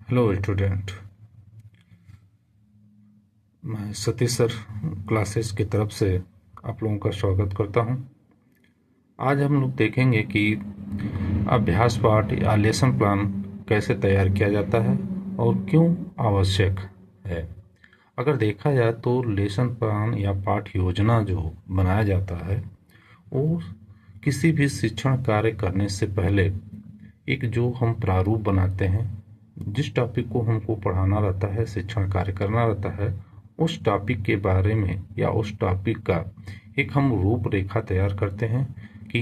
Hello student. मैं Satish sir classes की तरफ से आप लोगों का स्वागत करता हूं। आज हम लोग देखेंगे कि अभ्यास पाठ या लेसन प्लान कैसे तैयार किया जाता है और क्यों आवश्यक है। अगर देखा जाए तो लेसन प्लान या पाठ योजना जो बनाया जाता है वो किसी भी शिक्षण कार्य करने से पहले एक जो हम प्रारूप बनाते हैं, जिस टॉपिक को हमको पढ़ाना रहता है, शिक्षण कार्य करना रहता है, उस टॉपिक के बारे में या उस टॉपिक का एक हम रूपरेखा तैयार करते हैं कि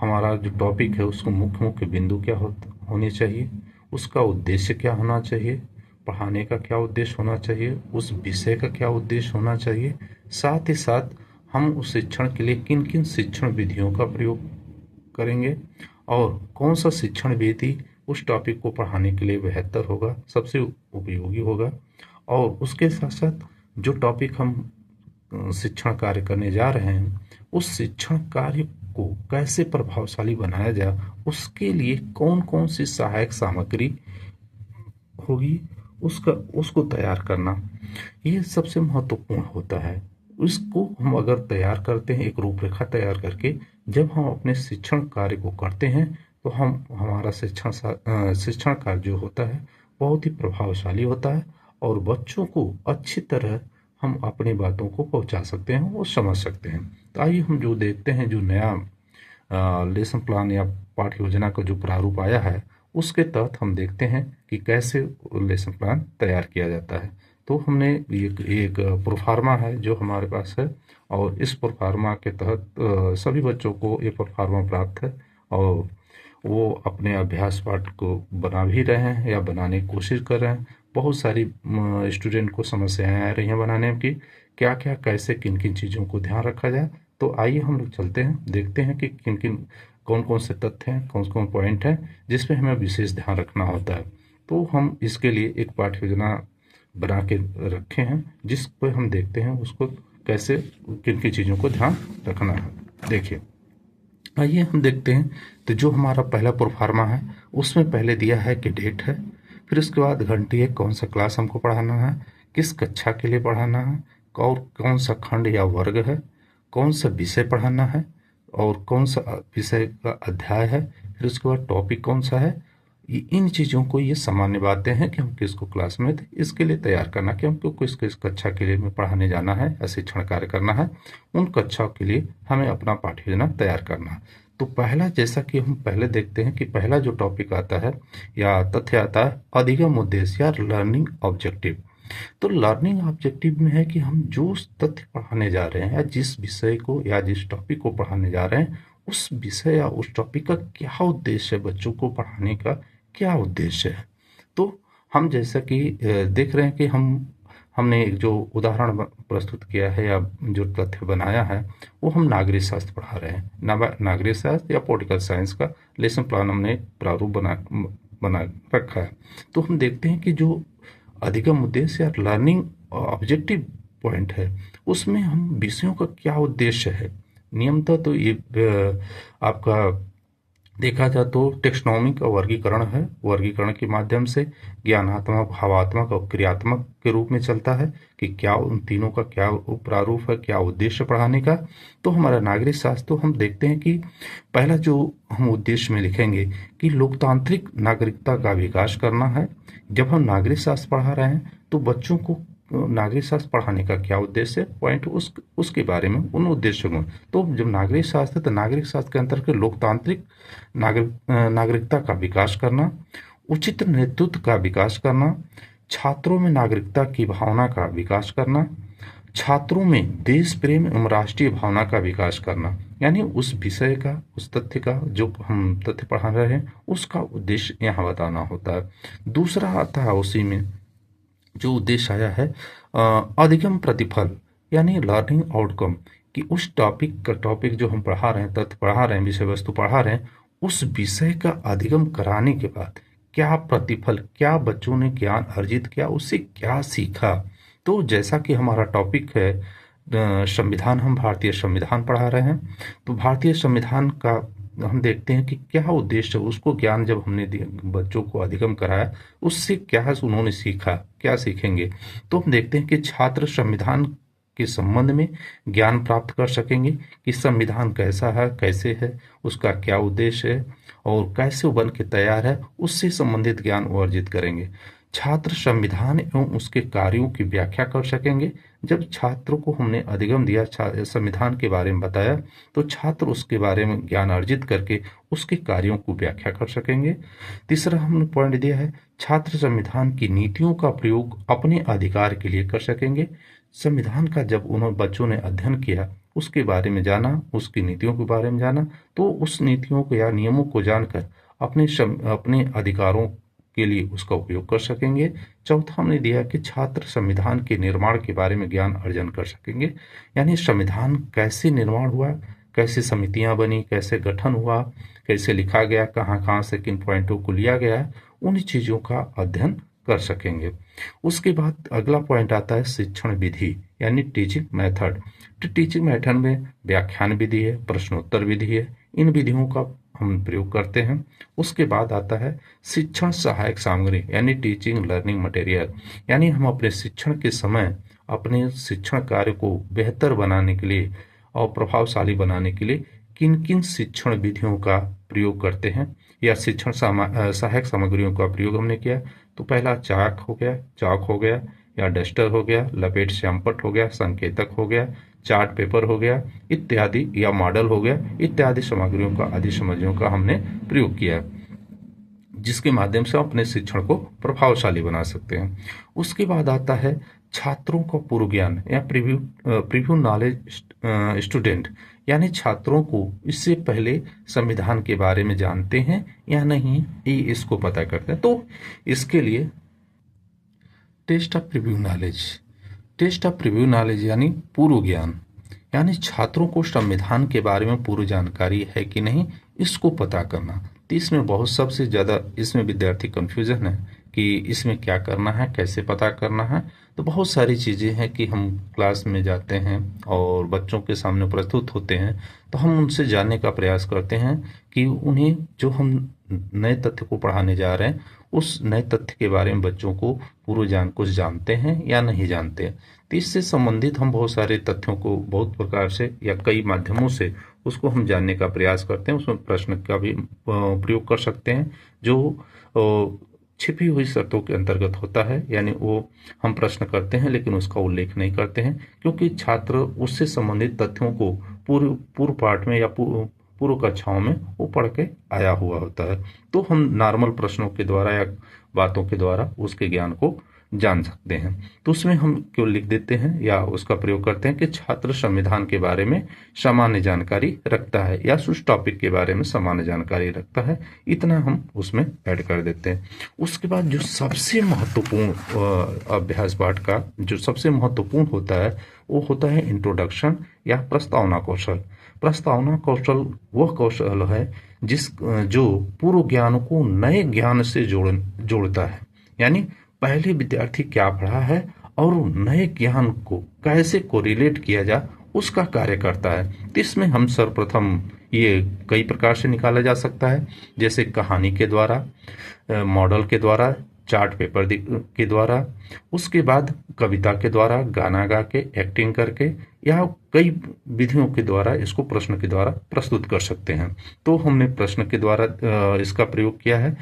हमारा जो टॉपिक है उसको मुख्य मुख्य बिंदु क्या होने चाहिए, उसका उद्देश्य क्या होना चाहिए, पढ़ाने का क्या उद्देश्य होना चाहिए, उस विषय का क्या उद्देश्य होना चाहिए, साथ ही साथ हम उस शिक्षण के लिए किन किन शिक्षण विधियों का प्रयोग करेंगे और कौन सा शिक्षण विधि उस टॉपिक को पढ़ाने के लिए बेहतर होगा, सबसे उपयोगी होगा। और उसके साथ साथ जो टॉपिक हम शिक्षण कार्य करने जा रहे हैं उस शिक्षण कार्य को कैसे प्रभावशाली बनाया जाए, उसके लिए कौन कौन सी सहायक सामग्री होगी, उसका उसको तैयार करना ये सबसे महत्वपूर्ण होता है। इसको हम अगर तैयार करते हैं एक रूपरेखा तैयार करके, जब हम अपने शिक्षण कार्य को करते हैं तो हम हमारा शिक्षण कार्य जो होता है बहुत ही प्रभावशाली होता है और बच्चों को अच्छी तरह हम अपनी बातों को पहुंचा सकते हैं, वो समझ सकते हैं। तो आइए हम जो देखते हैं, जो नया लेसन प्लान या पाठ योजना का जो प्रारूप आया है उसके तहत हम देखते हैं कि कैसे लेसन प्लान तैयार किया जाता है। तो हमने एक प्रोफार्मा है जो हमारे पास है और इस प्रोफार्मा के तहत सभी बच्चों को ये प्रोफार्मा प्राप्त है और वो अपने अभ्यास पाठ को बना भी रहे हैं या बनाने की कोशिश कर रहे हैं। बहुत सारी स्टूडेंट को समस्याएं आ रही हैं बनाने की, क्या क्या कैसे किन किन चीज़ों को ध्यान रखा जाए। तो आइए हम लोग चलते हैं, देखते हैं कि किन किन कौन कौन से तथ्य हैं, कौन कौन पॉइंट हैं जिसपे हमें विशेष ध्यान रखना होता है। तो हम इसके लिए एक पाठ्य योजना बना के रखे हैं जिस पर हम देखते हैं उसको कैसे किन किन चीज़ों को ध्यान रखना है। देखिए, आइए हम देखते हैं। तो जो हमारा पहला प्रोफार्मा है उसमें पहले दिया है कि डेट है, फिर उसके बाद घंटी है, कौन सा क्लास हमको पढ़ाना है, किस कक्षा के लिए पढ़ाना है, और कौन सा खंड या वर्ग है, कौन सा विषय पढ़ाना है और कौन सा विषय का अध्याय है, फिर उसके बाद टॉपिक कौन सा है। इन चीज़ों को, ये सामान्य बातें हैं कि हम किसको क्लास में इसके लिए तैयार करना कि हमको किस किस कक्षा के लिए में पढ़ाने जाना है या शिक्षण कार्य करना है, उन कक्षाओं के लिए हमें अपना पाठ्य योजना तैयार करना है। तो पहला, जैसा कि हम पहले देखते हैं कि पहला जो टॉपिक आता है या तथ्य आता है, अधिगम उद्देश्य या लर्निंग ऑब्जेक्टिव। तो लर्निंग ऑब्जेक्टिव में है कि हम जो तथ्य पढ़ाने जा रहे हैं या जिस विषय को या जिस टॉपिक को पढ़ाने जा रहे हैं उस विषय या उस टॉपिक का क्या उद्देश्य है, बच्चों को पढ़ाने का क्या उद्देश्य है। तो हम जैसा कि देख रहे हैं कि हमने एक जो उदाहरण प्रस्तुत किया है या जो तथ्य बनाया है वो हम नागरिक शास्त्र पढ़ा रहे हैं। नागरिक शास्त्र या पॉलिटिकल साइंस का लेसन प्लान हमने प्रारूप बना रखा है। तो हम देखते हैं कि जो अधिगम उद्देश्य या लर्निंग ऑब्जेक्टिव पॉइंट है उसमें हम विषयों का क्या उद्देश्य है। नियमतः तो ये आपका देखा जाए तो टेक्सोनॉमी का वर्गीकरण है, वर्गीकरण के माध्यम से ज्ञानात्मक, भावात्मक और क्रियात्मक के रूप में चलता है कि क्या उन तीनों का क्या प्रारूप है, क्या उद्देश्य पढ़ाने का। तो हमारा नागरिक शास्त्र, तो हम देखते हैं कि पहला जो हम उद्देश्य में लिखेंगे कि लोकतांत्रिक नागरिकता का विकास करना है। जब हम नागरिक शास्त्र पढ़ा रहे हैं तो बच्चों को नागरिक शास्त्र पढ़ाने का क्या उद्देश्य है, पॉइंट उसके बारे में, उन उद्देश्यों में। तो जब नागरिक शास्त्र है तो नागरिक शास्त्र के अंतर्गत लोकतांत्रिक नागरिकता का विकास करना, उचित नेतृत्व का विकास करना, छात्रों में नागरिकता की भावना का विकास करना, छात्रों में देश प्रेम एवं राष्ट्रीय भावना का विकास करना, यानी उस विषय का, उस तथ्य का जो हम तथ्य पढ़ा रहे हैं उसका उद्देश्य यहाँ बताना होता है। दूसरा आता है उसी में जो उद्देश्य आया है अधिगम प्रतिफल, यानी लर्निंग आउटकम, कि उस टॉपिक जो हम पढ़ा रहे हैं, तथ्य पढ़ा रहे हैं, विषय वस्तु पढ़ा रहे हैं, उस विषय का अधिगम कराने के बाद क्या प्रतिफल, क्या बच्चों ने ज्ञान अर्जित किया, उससे क्या सीखा। तो जैसा कि हमारा टॉपिक है संविधान, हम भारतीय संविधान पढ़ा रहे हैं, तो भारतीय संविधान का हम देखते हैं कि क्या उद्देश्य है, उसको ज्ञान जब हमने बच्चों को अधिगम कराया, उससे क्या उन्होंने सीखा, क्या सीखेंगे। तो हम देखते हैं कि छात्र संविधान के संबंध में ज्ञान प्राप्त कर सकेंगे कि संविधान कैसा है, कैसे है, उसका क्या उद्देश्य है और कैसे वो बन के तैयार है, उससे संबंधित ज्ञान वो अर्जित करेंगे। छात्र संविधान एवं उसके कार्यों की व्याख्या कर सकेंगे। जब छात्रों को हमने अधिगम दिया, संविधान के बारे में बताया, तो छात्र उसके बारे में ज्ञान अर्जित करके उसके कार्यों को व्याख्या कर सकेंगे। तीसरा हमने पॉइंट दिया है, छात्र संविधान की नीतियों का प्रयोग अपने अधिकार के लिए कर सकेंगे। संविधान का जब उन्होंने बच्चों ने अध्ययन किया, उसके बारे में जाना, उसकी नीतियों के बारे में जाना, तो उस नीतियों को या नियमों को जानकर अपने अधिकारों के लिए उसका उपयोग कर सकेंगे। चौथा हमने दिया कि छात्र संविधान के निर्माण के बारे में ज्ञान अर्जन कर सकेंगे, यानी संविधान कैसे निर्माण हुआ, कैसे समितियां बनी, कैसे गठन हुआ, कैसे लिखा गया, कहाँ कहाँ से किन पॉइंटों को लिया गया है, उन चीजों का अध्ययन कर सकेंगे। उसके बाद अगला पॉइंट आता है शिक्षण विधि, यानी टीचिंग मेथड। तो टीचिंग मेथड में व्याख्यान विधि है, प्रश्नोत्तर विधि है, इन विधियों का हम प्रयोग करते हैं। उसके बाद आता है शिक्षण सहायक सामग्री, यानी टीचिंग लर्निंग मटेरियल, यानी हम अपने शिक्षण के समय अपने शिक्षण कार्य को बेहतर बनाने के लिए और प्रभावशाली बनाने के लिए किन किन शिक्षण विधियों का प्रयोग करते हैं या शिक्षण सहायक सामग्रियों का प्रयोग हमने किया। तो पहला चाक हो गया या डस्टर हो गया, लपेट श्यामपट हो गया, संकेतक हो गया, चार्ट पेपर हो गया इत्यादि, या मॉडल हो गया इत्यादि सामग्रियों का, आदि सामग्रियों का हमने प्रयोग किया, जिसके माध्यम से हम अपने शिक्षण को प्रभावशाली बना सकते हैं। उसके बाद आता है छात्रों का पूर्व ज्ञान या प्रीव्यू नॉलेज स्टूडेंट, यानी छात्रों को इससे पहले संविधान के बारे में जानते हैं या नहीं, ये इसको पता करते हैं। तो इसके लिए टेस्ट ऑफ प्रीव्यू नॉलेज यानी पूर्व ज्ञान, यानी छात्रों को संविधान के बारे में पूर्व जानकारी है कि नहीं, इसको पता करना। तो इसमें बहुत सबसे ज़्यादा इसमें विद्यार्थी कंफ्यूजन है कि इसमें क्या करना है, कैसे पता करना है। तो बहुत सारी चीज़ें हैं कि हम क्लास में जाते हैं और बच्चों के सामने प्रस्तुत होते हैं, तो हम उनसे जानने का प्रयास करते हैं कि उन्हें जो हम नए तथ्य को पढ़ाने जा रहे हैं, उस नए तथ्य के बारे में बच्चों को कुछ जानते हैं या नहीं जानते। तो इससे संबंधित हम बहुत सारे तथ्यों को बहुत प्रकार से या कई माध्यमों से उसको हम जानने का प्रयास करते हैं। उसमें प्रश्न का भी प्रयोग कर सकते हैं, जो छिपी हुई शर्तों के अंतर्गत होता है, यानी वो हम प्रश्न करते हैं लेकिन उसका उल्लेख नहीं करते हैं, क्योंकि छात्र उससे संबंधित तथ्यों को पूर्व पाठ में या पूर्व कक्षाओं में वो पढ़ के आया हुआ होता है। तो हम नॉर्मल प्रश्नों के द्वारा या बातों के द्वारा उसके ज्ञान को जान सकते हैं। तो उसमें हम क्यों लिख देते हैं या उसका प्रयोग करते हैं कि छात्र संविधान के बारे में सामान्य जानकारी रखता है या उस टॉपिक के बारे में सामान्य जानकारी रखता है, इतना हम उसमें ऐड कर देते हैं। उसके बाद जो सबसे महत्वपूर्ण अभ्यास पाठ का जो सबसे महत्वपूर्ण होता है, वो होता है इंट्रोडक्शन या प्रस्तावना कौशल। प्रस्तावना कौशल वह कौशल है जो पूर्व ज्ञान को नए ज्ञान से जोड़ता है, यानी पहले विद्यार्थी क्या पढ़ा है और नए ज्ञान को कैसे कोरिलेट किया जाए, उसका कार्य करता है। तो इसमें हम सर्वप्रथम ये कई प्रकार से निकाला जा सकता है, जैसे कहानी के द्वारा, मॉडल के द्वारा, चार्ट पेपर के द्वारा, उसके बाद कविता के द्वारा, गाना गा के, एक्टिंग करके, या कई विधियों के द्वारा इसको प्रश्न के द्वारा प्रस्तुत कर सकते हैं। तो हमने प्रश्न के द्वारा इसका प्रयोग किया है।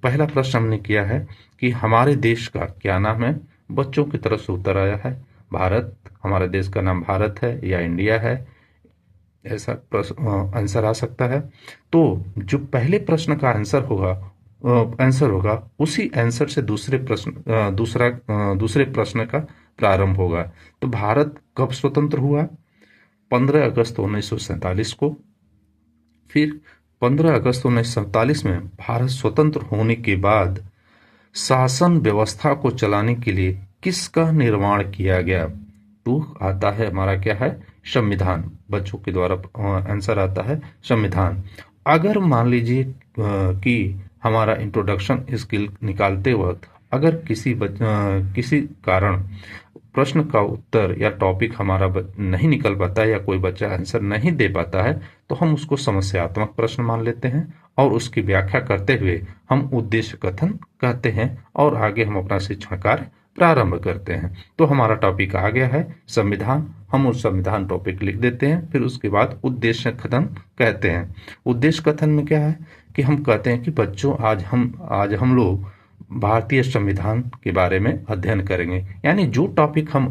पहला प्रश्न हमने किया है कि हमारे देश का क्या नाम है। बच्चों की तरफ से उत्तर आया है भारत, हमारे देश का नाम भारत है या इंडिया है, ऐसा आंसर आ सकता है। तो जो पहले प्रश्न का आंसर होगा उसी आंसर से दूसरे प्रश्न का प्रारंभ होगा। तो भारत कब स्वतंत्र हुआ? 15 अगस्त 1947 को। फिर 15 अगस्त 1947 में भारत स्वतंत्र होने के बाद शासन व्यवस्था को चलाने के लिए किसका निर्माण किया गया? तो आता है हमारा क्या है, संविधान। बच्चों के द्वारा आंसर आता है संविधान। अगर मान लीजिए कि हमारा इंट्रोडक्शन स्किल निकालते वक्त अगर किसी कारण प्रश्न का उत्तर या टॉपिक हमारा नहीं निकल पाता है या कोई बच्चा आंसर नहीं दे पाता है तो हम उसको समस्यात्मक प्रश्न मान लेते हैं और उसकी व्याख्या करते हुए हम उद्देश्य कथन कहते हैं और आगे हम अपना शिक्षण कार्य प्रारंभ करते हैं। तो हमारा टॉपिक आ गया है संविधान। हम उस संविधान टॉपिक लिख देते हैं, फिर उसके बाद उद्देश्य कथन कहते हैं। उद्देश्य कथन में क्या है कि हम कहते हैं कि बच्चों आज हम लोग भारतीय संविधान के बारे में अध्ययन करेंगे, यानी जो टॉपिक हम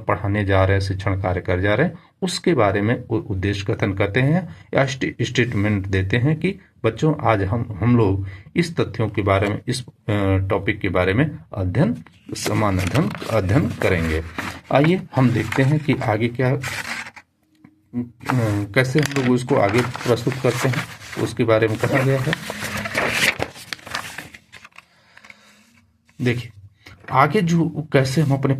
पढ़ाने जा रहे हैं, शिक्षण कार्य कर जा रहे हैं, उसके बारे में उद्देश्य कथन करते हैं या स्टेटमेंट देते हैं कि बच्चों आज हम लोग इस तथ्यों के बारे में, इस टॉपिक के बारे में अध्ययन करेंगे। आइए हम देखते हैं कि आगे क्या कैसे हम लोग उसको आगे प्रस्तुत करते हैं, उसके बारे में कहा गया है। देखिए आगे जो कैसे हम अपने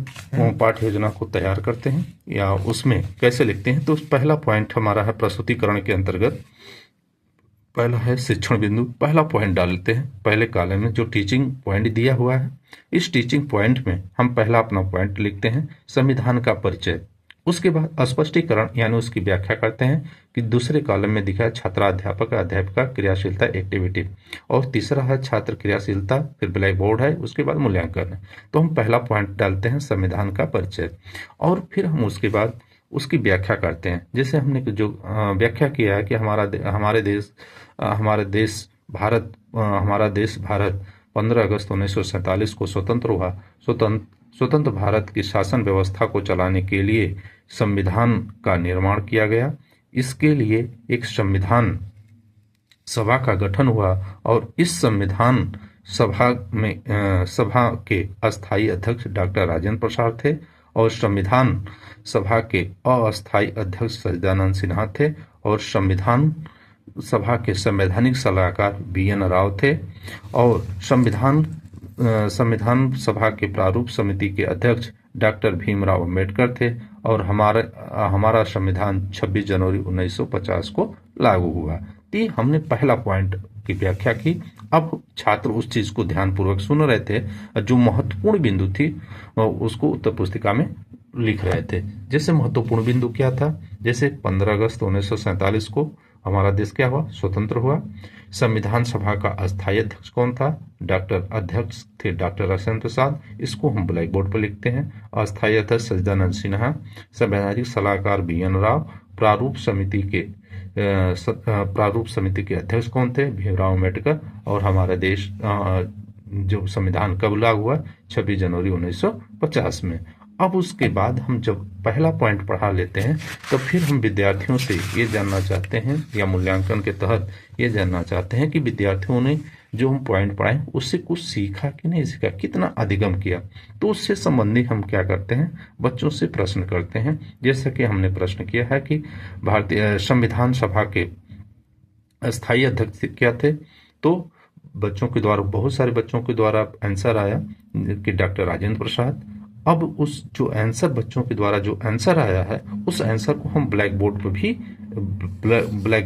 पाठ्य योजना को तैयार करते हैं या उसमें कैसे लिखते हैं। तो पहला पॉइंट हमारा है प्रस्तुतिकरण के अंतर्गत, पहला है शिक्षण बिंदु। पहला पॉइंट डालते हैं पहले कॉलम में, जो टीचिंग पॉइंट दिया हुआ है। इस टीचिंग पॉइंट में हम पहला अपना पॉइंट लिखते हैं संविधान का परिचय। उसके बाद स्पष्टीकरण यानी उसकी व्याख्या करते हैं कि दूसरे कॉलम में दिखा है छात्राध्यापक अध्यापिका क्रियाशीलता एक्टिविटी, और तीसरा है छात्र क्रियाशीलता, फिर ब्लैक बोर्ड है, उसके बाद मूल्यांकन है। तो हम पहला पॉइंट डालते हैं संविधान का परिचय और फिर हम उसके बाद उसकी व्याख्या करते हैं। जैसे हमने जो व्याख्या किया है कि हमारा देश भारत 15 अगस्त 1947 को स्वतंत्र हुआ। स्वतंत्र भारत की शासन व्यवस्था को चलाने के लिए संविधान का निर्माण किया गया। इसके लिए एक संविधान सभा का गठन हुआ और इस संविधान सभा के अस्थायी अध्यक्ष डॉक्टर राजेंद्र प्रसाद थे और संविधान सभा के अस्थायी अध्यक्ष सच्चिदानंद सिन्हा थे और संविधान सभा के संवैधानिक सलाहकार BN राव थे और संविधान सभा के प्रारूप समिति के अध्यक्ष डॉक्टर भीमराव अंबेडकर थे और हमारा संविधान 26 जनवरी 1950 को लागू हुआ। तो हमने पहला पॉइंट की व्याख्या की। अब छात्र उस चीज को ध्यानपूर्वक सुन रहे थे, जो महत्वपूर्ण बिंदु थी उसको उत्तर पुस्तिका में लिख रहे थे। जैसे महत्वपूर्ण बिंदु क्या था, जैसे 15 अगस्त 1947 को हमारा देश क्या हुआ, स्वतंत्र हुआ। संविधान सभा का अस्थायी अध्यक्ष कौन था, अध्यक्ष थे डॉक्टर राजेंद्र प्रसाद, इसको हम ब्लैक बोर्ड पर लिखते हैं। अस्थायी अध्यक्ष सच्चिदानंद सिन्हा, संवैधानिक सलाहकार BN राव, प्रारूप समिति के अध्यक्ष कौन थे, भीमराव अम्बेडकर, और हमारा देश जो संविधान कब लागू हुआ, 26 जनवरी 1950 में। अब उसके बाद हम जब पहला पॉइंट पढ़ा लेते हैं तो फिर हम विद्यार्थियों से ये जानना चाहते हैं या मूल्यांकन के तहत ये जानना चाहते हैं कि विद्यार्थियों ने जो हम पॉइंट पढ़ाए उससे कुछ सीखा कि नहीं सीखा, कितना अधिगम किया। तो उससे संबंधित हम क्या करते हैं, बच्चों से प्रश्न करते हैं। जैसा कि हमने प्रश्न किया है कि भारतीय संविधान सभा के अस्थायी अध्यक्ष क्या थे, तो बच्चों के द्वारा, बहुत सारे बच्चों के द्वारा आंसर आया कि डॉक्टर राजेंद्र प्रसाद। अब उस जो आंसर बच्चों के द्वारा जो आंसर आया है उस आंसर को हम ब्लैक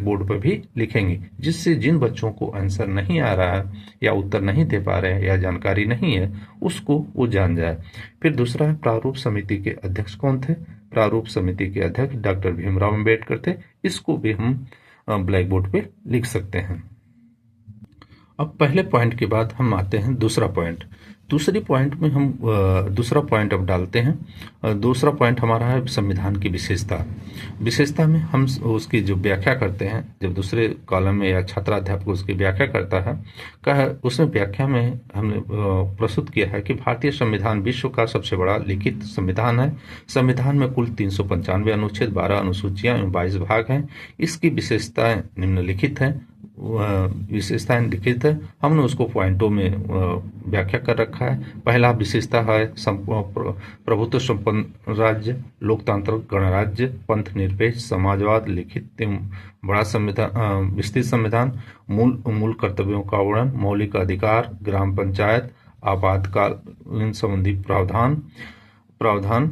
बोर्ड पर भी लिखेंगे, जिससे जिन बच्चों को आंसर नहीं आ रहा है या उत्तर नहीं दे पा रहे हैं या जानकारी नहीं है उसको वो जान जाए। फिर दूसरा है प्रारूप समिति के अध्यक्ष कौन थे, प्रारूप समिति के अध्यक्ष डॉक्टर भीमराव अम्बेडकर थे, इसको भी हम ब्लैक बोर्ड पे लिख सकते हैं। अब पहले पॉइंट के बाद हम आते हैं दूसरा पॉइंट। दूसरी पॉइंट में हम दूसरा पॉइंट अब डालते हैं। दूसरा पॉइंट हमारा है संविधान की विशेषता में हम उसकी जो व्याख्या करते हैं, जब दूसरे कॉलम में या छात्राध्यापक उसकी व्याख्या करता है उसमें व्याख्या में हमने प्रस्तुत किया है कि भारतीय संविधान विश्व का सबसे बड़ा लिखित संविधान है। संविधान में कुल 395 अनुच्छेद, 12 अनुसूचियां एवं 22 भाग हैं। इसकी विशेषताएं निम्नलिखित हैं। विशेषताएं लिखित है, हमने उसको पॉइंटों में व्याख्या कर रखा है। पहला विशेषता है प्रभुत्व संपन्न राज्य, लोकतांत्रिक गणराज्य, पंथ निरपेक्ष, समाजवाद, लिखित एवं बड़ा संविधान, विस्तृत संविधान, मूल कर्तव्यों का वर्णन, मौलिक अधिकार, ग्राम पंचायत, आपातकालीन संबंधी प्रावधान,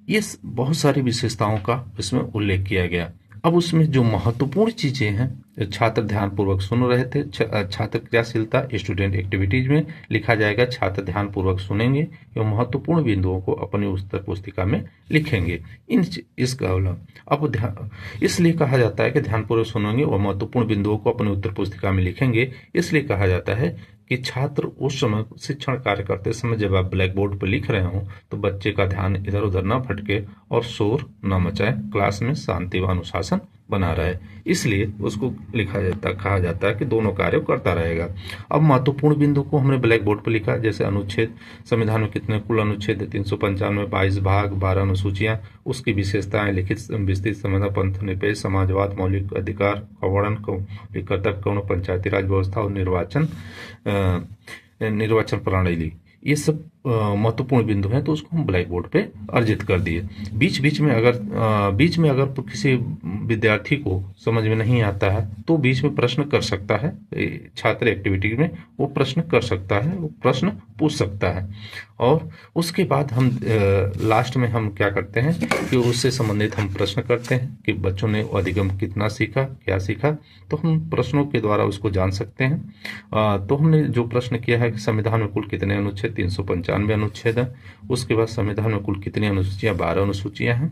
ये बहुत सारी विशेषताओं का इसमें उल्लेख किया गया। अब उसमें जो महत्वपूर्ण चीजें हैं छात्र ध्यानपूर्वक सुन रहे थे। छात्र क्रियाशीलता स्टूडेंट एक्टिविटीज में लिखा जाएगा छात्र ध्यानपूर्वक सुनेंगे एवं महत्वपूर्ण बिंदुओं को अपनी उत्तर पुस्तिका में लिखेंगे। इसका अब इसलिए कहा जाता है कि ध्यानपूर्वक सुनेंगे और महत्वपूर्ण बिंदुओं को अपनी उत्तर पुस्तिका में लिखेंगे। इसलिए कहा जाता है कि छात्र उस समय शिक्षण कार्य करते समय जब आप ब्लैक बोर्ड पर लिख रहे हो तो बच्चे का ध्यान इधर उधर न भटके और शोर न मचाए, क्लास में शांति व अनुशासन बना रहे। इसलिए उसको कहा जाता है कि दोनों कार्य करता रहेगा। अब महत्वपूर्ण बिंदु को हमने ब्लैक बोर्ड पर लिखा, जैसे अनुच्छेद, संविधान में कितने कुल अनुच्छेद है 395, 22 भाग, 12 अनुसूचियां, उसकी विशेषताएं, लिखित विस्तृत संविधान, पंथ निरपेक्ष समाजवाद, मौलिक अधिकार, अवर्णन, कर्तव्य कौन, पंचायती राज व्यवस्था और निर्वाचन प्रणाली, ये सब महत्वपूर्ण बिंदु हैं। तो उसको हम ब्लैक बोर्ड पे अर्जित कर दिए। बीच में अगर किसी विद्यार्थी को समझ में नहीं आता है तो बीच में प्रश्न कर सकता है। छात्र एक्टिविटी में वो प्रश्न कर सकता है, वो प्रश्न पूछ सकता है। और उसके बाद हम लास्ट में हम क्या करते हैं कि उससे संबंधित हम प्रश्न करते हैं कि बच्चों ने अधिगम कितना सीखा, क्या सीखा, तो हम प्रश्नों के द्वारा उसको जान सकते हैं। तो हमने जो प्रश्न किया है कि संविधान में कुल कितने अनुच्छेद, 395 अनुच्छेद है। उसके बाद संविधान में कुल कितनी अनुसूचियां, 12 अनुसूचियां हैं।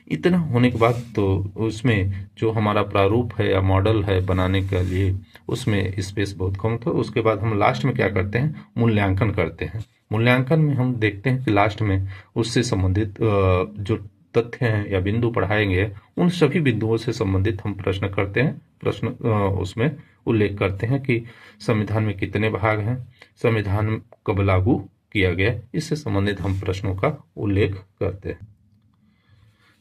इतना होने के बाद तो उसमें जो हमारा प्रारूप है या मॉडल है बनाने के लिए उसमें स्पेस बहुत कम था। उसके बाद हम लास्ट में क्या करते हैं, मूल्यांकन करते हैं। मूल्यांकन में हम देखते हैं कि लास्ट में उससे संबंधित जो तथ्य हैं या बिंदु पढ़ाएंगे उन सभी बिंदुओं से संबंधित हम प्रश्न करते हैं। प्रश्न उसमें उल्लेख करते हैं कि संविधान में कितने भाग हैं, संविधान कब लागू किया गया, इससे संबंधित हम प्रश्नों का उल्लेख करते हैं।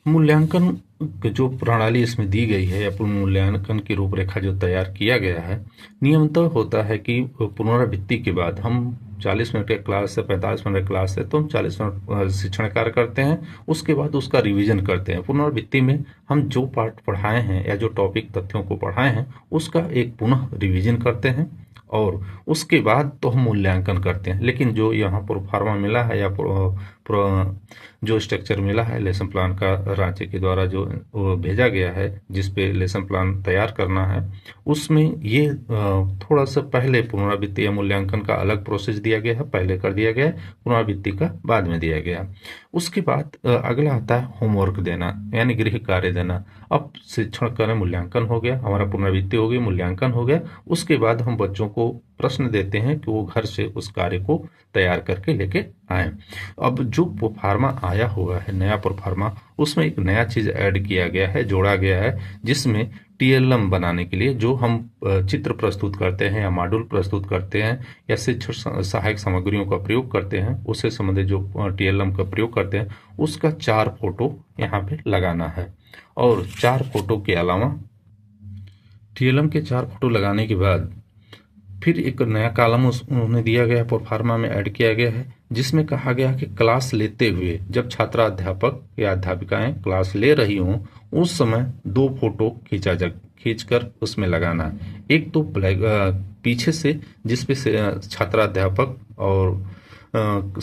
मूल्यांकन जो प्रणाली इसमें दी गई है या मूल्यांकन की रूपरेखा जो तैयार किया गया है, नियमतः होता है कि पुनरावृत्ति के बाद हम 40 मिनट के क्लास से 45 मिनट की क्लास है तो हम 40 मिनट शिक्षण कार्य करते हैं। उसके बाद उसका रिवीजन करते हैं। पुनरावृत्ति में हम जो पार्ट पढ़ाए हैं या जो टॉपिक तथ्यों को पढ़ाए हैं उसका एक पुनः रिवीजन करते हैं और उसके बाद तो हम मूल्यांकन करते हैं। लेकिन जो यहाँ प्रोफार्मा मिला है या जो स्ट्रक्चर मिला है लेसन प्लान का रांची के द्वारा जो भेजा गया है जिस पे लेसन प्लान तैयार करना है, उसमें ये थोड़ा सा पहले पुनरावृत्ति या मूल्यांकन का अलग प्रोसेस दिया गया है, पहले कर दिया गया है, पुनरावृत्ति का बाद में दिया गया। उसके बाद अगला आता है होमवर्क देना यानी गृह कार्य देना। अब शिक्षण करें, मूल्यांकन हो गया, हमारा पुनरावृत्ति हो गई, मूल्यांकन हो गया। उसके बाद हम बच्चों को प्रश्न देते हैं कि वो घर से उस कार्य को तैयार करके लेके आए। अब जो प्रोफार्मा आया हुआ है, नया प्रोफार्मा, उसमें एक नया चीज ऐड किया गया है, जोड़ा गया है, जिसमें टीएलएम बनाने के लिए जो हम चित्र प्रस्तुत करते हैं या मॉड्यूल प्रस्तुत करते हैं या शिक्षण सहायक सामग्रियों का प्रयोग करते हैं, उससे संबंधित जो टीएलएम का प्रयोग करते हैं उसका 4 फोटो यहाँ पे लगाना है। और 4 फोटो के अलावा टीएलएम के 4 फोटो लगाने के बाद फिर एक नया कॉलम उन्होंने दिया गया, प्रोफार्मा में ऐड किया गया है, जिसमें कहा गया कि क्लास लेते हुए जब छात्रा अध्यापक या अध्यापिकाएं क्लास ले रही हों उस समय 2 फोटो खींचकर उसमें लगाना है। एक तो पीछे से जिसपे छात्रा अध्यापक और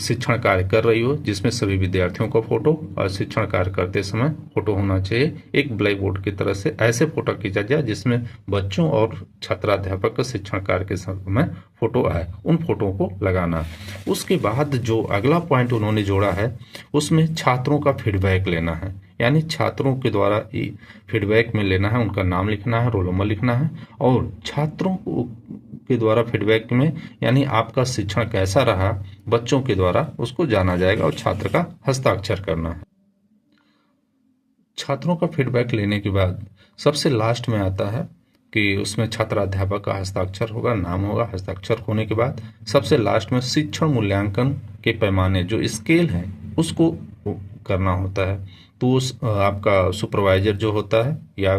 शिक्षण कार्य कर रही हो, जिसमें सभी विद्यार्थियों का फोटो और शिक्षण कार्य करते समय फोटो होना चाहिए। एक ब्लैक बोर्ड की तरह से ऐसे फोटो खींचा जाए जिसमें बच्चों और छात्राध्यापक का शिक्षण कार्य के समय फोटो आए, उन फोटो को लगाना। उसके बाद जो अगला पॉइंट उन्होंने जोड़ा है उसमें छात्रों का फीडबैक लेना है, यानी छात्रों के द्वारा फीडबैक में लेना है, उनका नाम लिखना है, रोल नंबर लिखना है और छात्रों के द्वारा फीडबैक में यानी आपका शिक्षण कैसा रहा बच्चों के द्वारा उसको जाना जाएगा और छात्र का हस्ताक्षर करना है। छात्रों का फीडबैक लेने के बाद सबसे लास्ट में आता है कि उसमें छात्र अध्यापक का हस्ताक्षर होगा, नाम होगा। हस्ताक्षर होने के बाद सबसे लास्ट में शिक्षण मूल्यांकन के पैमाने जो स्केल है उसको करना होता है। तो उस आपका सुपरवाइजर जो होता है या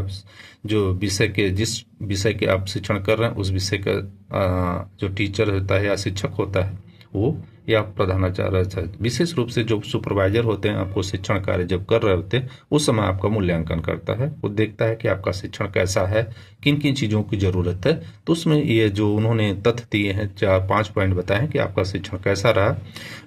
जो विषय के जिस विषय के आप शिक्षण कर रहे हैं उस विषय का जो टीचर होता है या शिक्षक होता है वो या प्रधानाचार्य, विशेष रूप से जो सुपरवाइजर होते हैं आपको शिक्षण कार्य जब कर रहे होते हैं उस समय आपका मूल्यांकन करता है। वो देखता है कि आपका शिक्षण कैसा है, किन किन चीज़ों की ज़रूरत है। तो उसमें ये जो उन्होंने तथ्य दिए हैं 4-5 पॉइंट बताए हैं कि आपका शिक्षण कैसा रहा,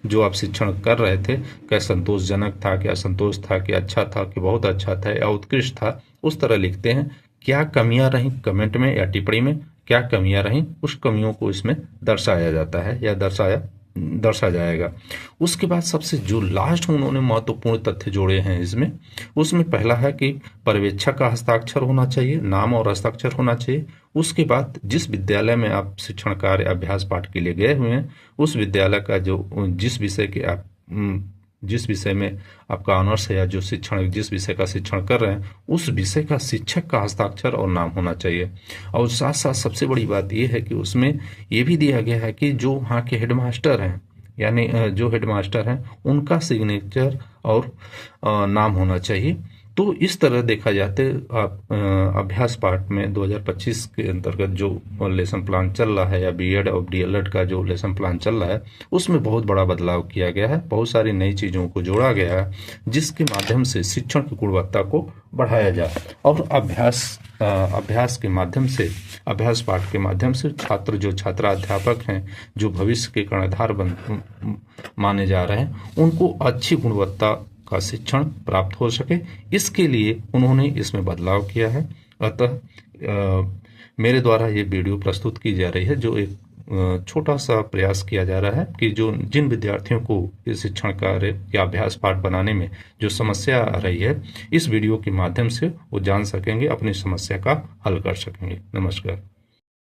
जो आप शिक्षण कर रहे थे क्या संतोषजनक था, क्या असंतोष था, क्या अच्छा था, कि बहुत अच्छा था या उत्कृष्ट था, उस तरह लिखते हैं। क्या कमियां रहीं कमेंट में या टिप्पणी में, क्या कमियां रहीं उस कमियों को इसमें दर्शाया जाता है या दर्शा जाएगा। उसके बाद सबसे जो लास्ट उन्होंने महत्वपूर्ण तथ्य जोड़े हैं इसमें, उसमें पहला है कि पर्यवेक्षक का हस्ताक्षर होना चाहिए, नाम और हस्ताक्षर होना चाहिए। उसके बाद जिस विद्यालय में आप शिक्षण कार्य अभ्यास पाठ के लिए गए हुए हैं, उस विद्यालय का जो जिस विषय के आप जिस विषय में आपका ऑनर्स है या जो जिस विषय का शिक्षण कर रहे हैं, उस विषय का शिक्षक का हस्ताक्षर और नाम होना चाहिए। और साथ साथ सबसे बड़ी बात यह है कि उसमें ये भी दिया गया है कि जो वहाँ के हेडमास्टर हैं, यानी जो हेडमास्टर हैं, उनका सिग्नेचर और नाम होना चाहिए। तो इस तरह देखा जाते अभ्यास पाठ में 2025 के अंतर्गत जो लेसन प्लान चल रहा है या बीएड और डीएलएड का जो लेसन प्लान चल रहा है, उसमें बहुत बड़ा बदलाव किया गया है, बहुत सारी नई चीज़ों को जोड़ा गया है, जिसके माध्यम से शिक्षण की गुणवत्ता को बढ़ाया जाए और अभ्यास के माध्यम से, अभ्यास पाठ के माध्यम से छात्र जो छात्राध्यापक हैं, जो भविष्य के कर्णधार माने जा रहे हैं, उनको अच्छी गुणवत्ता का शिक्षण प्राप्त हो सके। इसके लिए उन्होंने इसमें बदलाव किया है। अतः मेरे द्वारा ये वीडियो प्रस्तुत की जा रही है, जो एक छोटा सा प्रयास किया जा रहा है कि जो जिन विद्यार्थियों को इस शिक्षण कार्य या अभ्यास पाठ बनाने में जो समस्या आ रही है, इस वीडियो के माध्यम से वो जान सकेंगे, अपनी समस्या का हल कर सकेंगे। नमस्कार।